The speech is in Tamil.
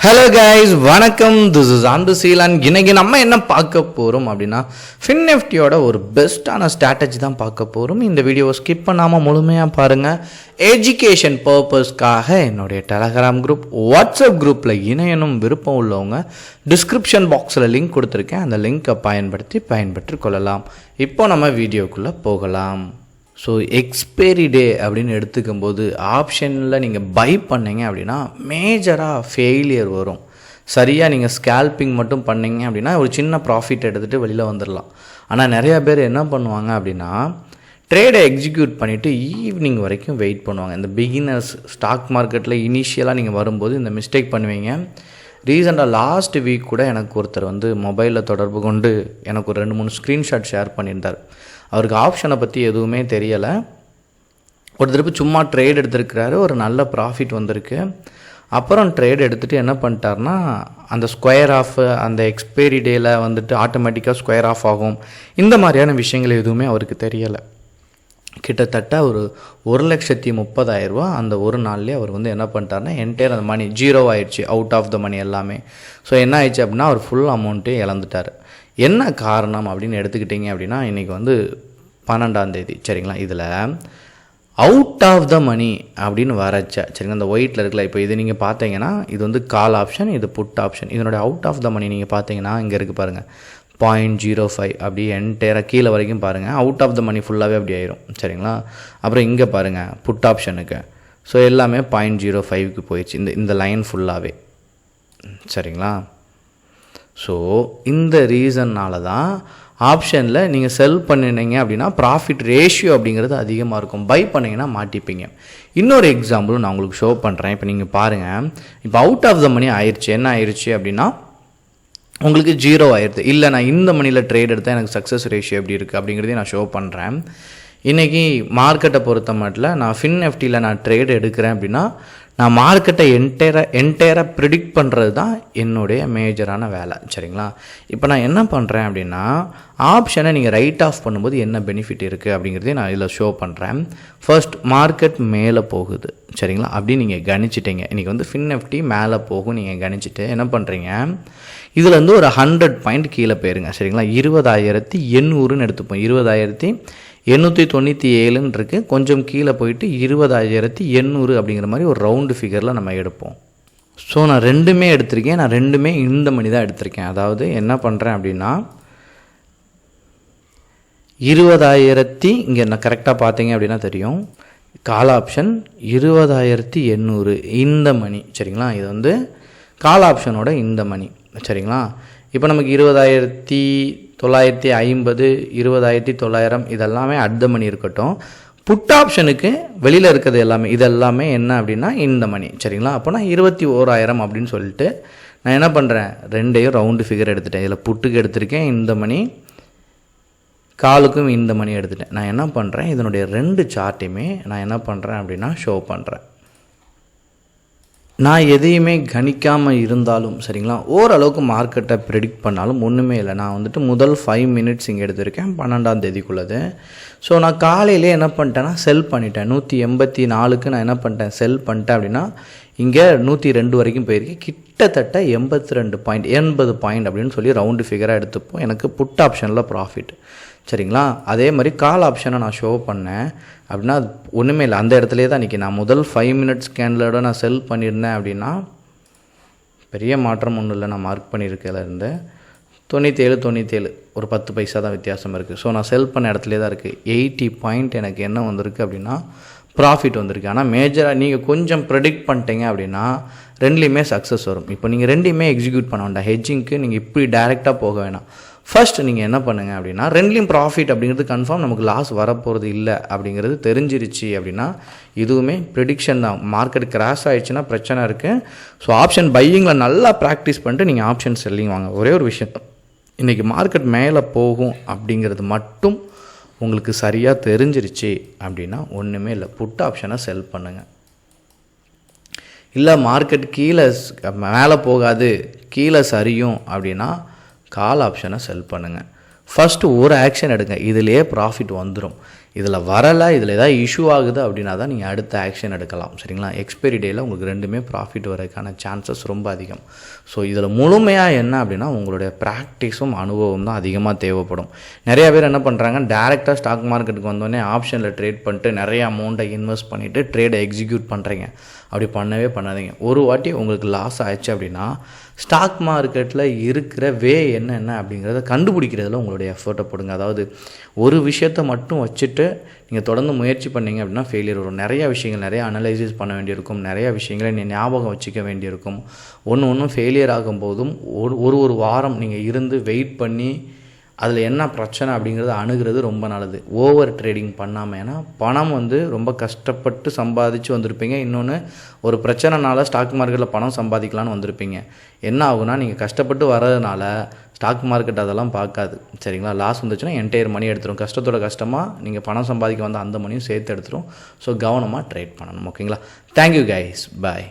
ஹலோ கைஸ், வணக்கம். திஸ் இஸ் ஆண்டு சீலான். இன்னைக்கு நம்ம என்ன பார்க்க போகிறோம் அப்படின்னா ஃபின்எஃப்டியோட ஒரு பெஸ்ட்டான ஸ்ட்ராட்டஜி தான் பார்க்க போகிறோம். இந்த வீடியோவை ஸ்கிப் பண்ணாமல் முழுமையாக பாருங்கள். எஜுகேஷன் பர்பஸ்க்காக என்னுடைய டெலகிராம் குரூப், வாட்ஸ்அப் குரூப்பில் இணையணும் விருப்பம் உள்ளவங்க டிஸ்கிரிப்ஷன் பாக்ஸில் லிங்க் கொடுத்துருக்கேன். அந்த லிங்க்கை பயன்பெற்று கொள்ளலாம். இப்போ நம்ம வீடியோக்குள்ளே போகலாம். ஸோ எக்ஸ்பைரி டே அப்படின்னு எடுத்துக்கும் போது ஆப்ஷனில் நீங்கள் பை பண்ணிங்க அப்படின்னா மேஜராக ஃபெயிலியர் வரும். சரியாக நீங்கள் ஸ்கேல்பிங் மட்டும் பண்ணிங்க அப்படின்னா ஒரு சின்ன ப்ராஃபிட் எடுத்துகிட்டு வெளியில் வந்துடலாம். ஆனால் நிறையா பேர் என்ன பண்ணுவாங்க அப்படின்னா ட்ரேடை எக்ஸிக்யூட் பண்ணிவிட்டு ஈவினிங் வரைக்கும் வெயிட் பண்ணுவாங்க. இந்த பிகினர்ஸ் ஸ்டாக் மார்க்கெட்டில் இனிஷியலாக நீங்கள் வரும்போது இந்த மிஸ்டேக் பண்ணுவீங்க. ரீசெண்டாக லாஸ்ட் வீக் கூட எனக்கு ஒருத்தர் மொபைலில் தொடர்பு கொண்டு எனக்கு ஒரு 2-3 ஸ்க்ரீன்ஷாட் ஷேர் பண்ணியிருந்தார். அவருக்கு ஆப்ஷனை பற்றி எதுவுமே தெரியலை. ஒரு திருப்பி சும்மா ட்ரேட் எடுத்துருக்கிறாரு, ஒரு நல்ல ப்ராஃபிட் வந்திருக்கு. அப்புறம் ட்ரேட் எடுத்துகிட்டு என்ன பண்ணிட்டார்னா அந்த ஸ்கொயர் ஆஃப் அந்த எக்ஸ்பைரி டேயில் ஆட்டோமேட்டிக்காக ஸ்கொயர் ஆஃப் ஆகும். இந்த மாதிரியான விஷயங்கள் எதுவுமே அவருக்கு தெரியலை. கிட்டத்தட்ட ஒரு 1,30,000 அந்த ஒரு நாள்லேயே அவர் என்ன பண்ணிட்டார்னா என்டையர் அந்த மணி ஜீரோ ஆயிடுச்சு, அவுட் ஆஃப் த மணி எல்லாமே. ஸோ என்ன ஆயிடுச்சு அப்படின்னா அவர் ஃபுல் அமௌண்ட்டே இழந்துட்டார். என்ன காரணம் அப்படின்னு எடுத்துக்கிட்டிங்க அப்படின்னா இன்றைக்கி 12ஆம் தேதி சரிங்களா. இதில் அவுட் ஆஃப் த மணி அப்படின்னு வரச்ச சரிங்களா. இந்த ஒயிட்டில் இருக்குல்ல, இப்போ இது நீங்கள் பார்த்தீங்கன்னா இது கால் ஆப்ஷன், இது புட் ஆப்ஷன். இதனுடைய அவுட் ஆஃப் த மணி நீங்கள் பார்த்தீங்கன்னா இங்கே இருக்குது பாருங்கள், 0.05 அப்படி என்டையராக கீழே வரைக்கும் பாருங்கள். அவுட் ஆஃப் த மணி ஃபுல்லாகவே அப்படி ஆயிரும் சரிங்களா. அப்புறம் இங்கே பாருங்கள் புட் ஆப்ஷனுக்கு. ஸோ எல்லாமே 0.05க்கு போயிடுச்சு இந்த லைன் ஃபுல்லாகவே சரிங்களா. ஸோ இந்த ரீசன்னால் தான் ஆப்ஷனில் நீங்கள் செல் பண்ணினீங்க அப்படின்னா ப்ராஃபிட் ரேஷியோ அப்படிங்கிறது அதிகமாக இருக்கும். பை பண்ணிங்கன்னா மாட்டிப்பீங்க. இன்னொரு எக்ஸாம்பிளும் நான் உங்களுக்கு ஷோ பண்ணுறேன். இப்போ நீங்கள் பாருங்கள், இப்போ அவுட் ஆஃப் த மணி ஆயிடுச்சு. என்ன ஆயிடுச்சு அப்படின்னா உங்களுக்கு 0 ஆயிடுது. இல்லை நான் இந்த மணியில் ட்ரேட் எடுத்தால் எனக்கு சக்ஸஸ் ரேஷியோ எப்படி இருக்குது அப்படிங்கிறதையும் நான் ஷோ பண்ணுறேன். இன்றைக்கி மார்க்கெட்டை பொறுத்த மட்டும் நான் ஃபின்எஃப்டியில் நான் ட்ரேட் எடுக்கிறேன் அப்படின்னா நான் மார்க்கெட்டை என்டையராக ப்ரிடிக்ட் பண்ணுறது தான் என்னுடைய மேஜரான வேலை சரிங்களா. இப்போ நான் என்ன பண்ணுறேன் அப்படின்னா ஆப்ஷனை நீங்கள் ரைட் ஆஃப் பண்ணும்போது என்ன பெனிஃபிட் இருக்குது அப்படிங்கிறதையும் நான் இதில் ஷோ பண்ணுறேன். ஃபர்ஸ்ட் மார்க்கெட் மேலே போகுது சரிங்களா. அப்படி நீங்கள் கணிச்சிட்டிங்க. இன்றைக்கி ஃபின்எஃப்டி மேலே போகும். நீங்கள் கணிச்சிட்டு என்ன பண்ணுறீங்க, இதில் ஒரு 100 பாயிண்ட் கீழே போயிருங்க சரிங்களா. 20,800ன்னு எடுத்துப்போம். 20,897 இருக்குது. கொஞ்சம் கீழே போயிட்டு 20,800 அப்படிங்கிற மாதிரி ஒரு ரவுண்டு ஃபிகரில் நம்ம எடுப்போம். ஸோ நான் ரெண்டுமே எடுத்திருக்கேன். நான் ரெண்டுமே இந்த மணி தான் எடுத்திருக்கேன். அதாவது என்ன பண்ணுறேன் அப்படின்னா 20,000 இங்கே நான் கரெக்டாக பார்த்தீங்க அப்படின்னா தெரியும், கால் ஆப்ஷன் 20,800 இந்த மணி சரிங்களா. இது கால் ஆப்ஷனோட இந்த மணி சரிங்களா. இப்போ நமக்கு 20,950 20,900 இதெல்லாமே அட் மணி இருக்கட்டும். புட் ஆப்ஷனுக்கு வெளியில் இருக்கிறது எல்லாமே இதெல்லாமே என்ன அப்படின்னா இந்த மணி சரிங்களா. அப்போ நான் 21,000 அப்படின்னு சொல்லிட்டு நான் என்ன பண்ணுறேன், ரெண்டையும் ரவுண்டு ஃபிகர் எடுத்துட்டேன். இதில் புட்டுக்கு எடுத்திருக்கேன் இந்த மணி, காலுக்கும் இந்த மணி எடுத்துட்டேன். நான் என்ன பண்ணுறேன், இதனுடைய 2 சார்ட்டையுமே நான் என்ன பண்ணுறேன் அப்படின்னா ஷோ பண்ணுறேன். நான் எதையுமே கணிக்காமல் இருந்தாலும் சரிங்களா, ஓரளவுக்கு மார்க்கெட்டை ப்ரெடிக்ட் பண்ணாலும் ஒன்றுமே இல்லை. நான் முதல் 5 மினிட்ஸ் இங்கே எடுத்திருக்கேன் 12ஆம் தேதிக்குள்ளது. ஸோ நான் காலையிலே என்ன பண்ணிட்டேன்னா செல் பண்ணிட்டேன். 184க்கு நான் என்ன பண்ணிட்டேன், செல் பண்ணிட்டேன் அப்படின்னா இங்கே 102 வரைக்கும் போயிருக்கு. கிட்டத்தட்ட 82 பாயிண்ட் 80 பாயிண்ட் அப்படின்னு சொல்லி ரவுண்டு ஃபிகராக எடுத்துப்போம். எனக்கு புட் ஆப்ஷனில் ப்ராஃபிட் சரிங்களா. அதே மாதிரி கால் ஆப்ஷனை நான் ஷோ பண்ணேன் அப்படின்னா ஒன்றுமே இல்லை. அந்த இடத்துலையே தான் இன்றைக்கி நான் முதல் 5 மினிட்ஸ் கேண்டலோட நான் செல் பண்ணியிருந்தேன் அப்படின்னா பெரிய மாற்றம் ஒன்றும் இல்லை. நான் மார்க் பண்ணியிருக்கேன் 97 ஒரு 10 பைசா தான் வித்தியாசம் இருக்குது. ஸோ நான் செல் பண்ண இடத்துலே தான் இருக்குது. 80 பாயிண்ட் எனக்கு என்ன வந்திருக்கு அப்படின்னா ப்ராஃபிட் வந்திருக்கு. ஆனால் மேஜராக நீங்கள் கொஞ்சம் ப்ரெடிக்ட் பண்ணிட்டீங்க அப்படின்னா ரெண்டுலேயுமே சக்ஸஸ் வரும். இப்போ நீங்கள் ரெண்டையுமே எக்ஸிக்யூட் பண்ண வேண்டாம். ஹெட்ஜிங்க்கு நீங்கள் இப்படி டைரெக்டாக போக வேணாம். ஃபர்ஸ்ட் நீங்கள் என்ன பண்ணுங்கள் அப்படின்னா ரெண்டுலேயும் ப்ராஃபிட் அப்படிங்கிறது கன்ஃபார்ம், நமக்கு லாஸ் வரப்போகிறது இல்லை அப்படிங்கிறது தெரிஞ்சிருச்சு அப்படின்னா இதுவுமே ப்ரெடிக்ஷன் தான். மார்க்கெட் கிராஷ் ஆகிடுச்சுன்னா பிரச்சனை இருக்குது. ஸோ ஆப்ஷன் பையிங்கில் நல்லா ப்ராக்டிஸ் பண்ணிட்டு நீங்கள் ஆப்ஷன் செல்லிங் வாங்க. ஒரே ஒரு விஷயம், இன்றைக்கி மார்க்கெட் மேலே போகும் அப்படிங்கிறது மட்டும் உங்களுக்கு சரியாக தெரிஞ்சிருச்சு அப்படின்னா ஒன்றுமே இல்லை, புட் ஆப்ஷனை செல் பண்ணுங்கள். இல்லை மார்க்கெட் கீழே மேலே போகாது கீழே சரியும் அப்படின்னா கால் ஆப்ஷனை செல் பண்ணுங்கள். ஃபஸ்ட்டு ஒரு ஆக்ஷன் எடுங்க, இதிலே ப்ராஃபிட் வந்துடும். இதில் வரலை, இதில் ஏதாவது இஷ்யூ ஆகுது அப்படின்னா தான் நீங்கள் அடுத்த ஆக்ஷன் எடுக்கலாம். சரிங்களா? எக்ஸ்பைரி டேயில் உங்களுக்கு ரெண்டுமே ப்ராஃபிட் வரதுக்கான சான்சஸ் ரொம்ப அதிகம். ஸோ இதில் முழுமையாக என்ன அப்படின்னா உங்களுடைய ப்ராக்டிஸும் அனுபவம் தான் அதிகமாக தேவைப்படும். நிறையா பேர் என்ன பண்ணுறாங்க, டேரெக்டாக ஸ்டாக் மார்க்கெட்டுக்கு வந்தோடனே ஆப்ஷனில் ட்ரேட் பண்ணிட்டு நிறைய அமௌண்ட்டை இன்வெஸ்ட் பண்ணிவிட்டு ட்ரேடை எக்ஸிக்யூட் பண்ணுறீங்க. அப்படி பண்ணவே பண்ணாதீங்க. ஒரு வாட்டி உங்களுக்கு லாஸ் ஆயிடுச்சு அப்படின்னா ஸ்டாக் மார்க்கெட்டில் இருக்கிற என்ன அப்படிங்கிறத கண்டுபிடிக்கிறதுல உங்களுடைய எஃபர்ட்டை போடுங்க. அதாவது ஒரு விஷயத்தை மட்டும் வச்சுட்டு நீங்கள் தொடர்ந்து முயற்சி பண்ணிங்க அப்படின்னா ஃபெயிலியர் வரும். நிறையா விஷயங்கள் நிறையா அனலைசிஸ் பண்ண வேண்டியிருக்கும், நிறையா விஷயங்களை நீ ஞாபகம் வச்சுக்க வேண்டியிருக்கும். ஒன்றும் ஃபெயிலியர் ஆகும்போதும் ஒரு வாரம் நீங்கள் இருந்து வெயிட் பண்ணி அதில் என்ன பிரச்சனை அப்படிங்கிறத அணுகிறது ரொம்ப நல்லது. ஓவர் ட்ரேடிங் பண்ணாமல். ஏன்னா பணம் ரொம்ப கஷ்டப்பட்டு சம்பாதிச்சு வந்திருப்பீங்க. இன்னொன்று ஒரு பிரச்சனைனால ஸ்டாக் மார்க்கெட்டில் பணம் சம்பாதிக்கலான்னு வந்திருப்பீங்க. என்ன ஆகுனா நீங்கள் கஷ்டப்பட்டு வர்றதுனால ஸ்டாக் மார்க்கெட் அதெல்லாம் பார்க்காது. சரிங்களா? லாஸ் வந்துச்சுன்னா என்டையர் மணி எடுத்துரும். கஷ்டத்தோட கஷ்டமாக நீங்கள் பணம் சம்பாதிக்க வந்த அந்த மணியும் சேர்த்து எடுத்துரும். ஸோ கவனமாக ட்ரேட் பண்ணணும். ஓகேங்களா? Thank you guys. பாய்.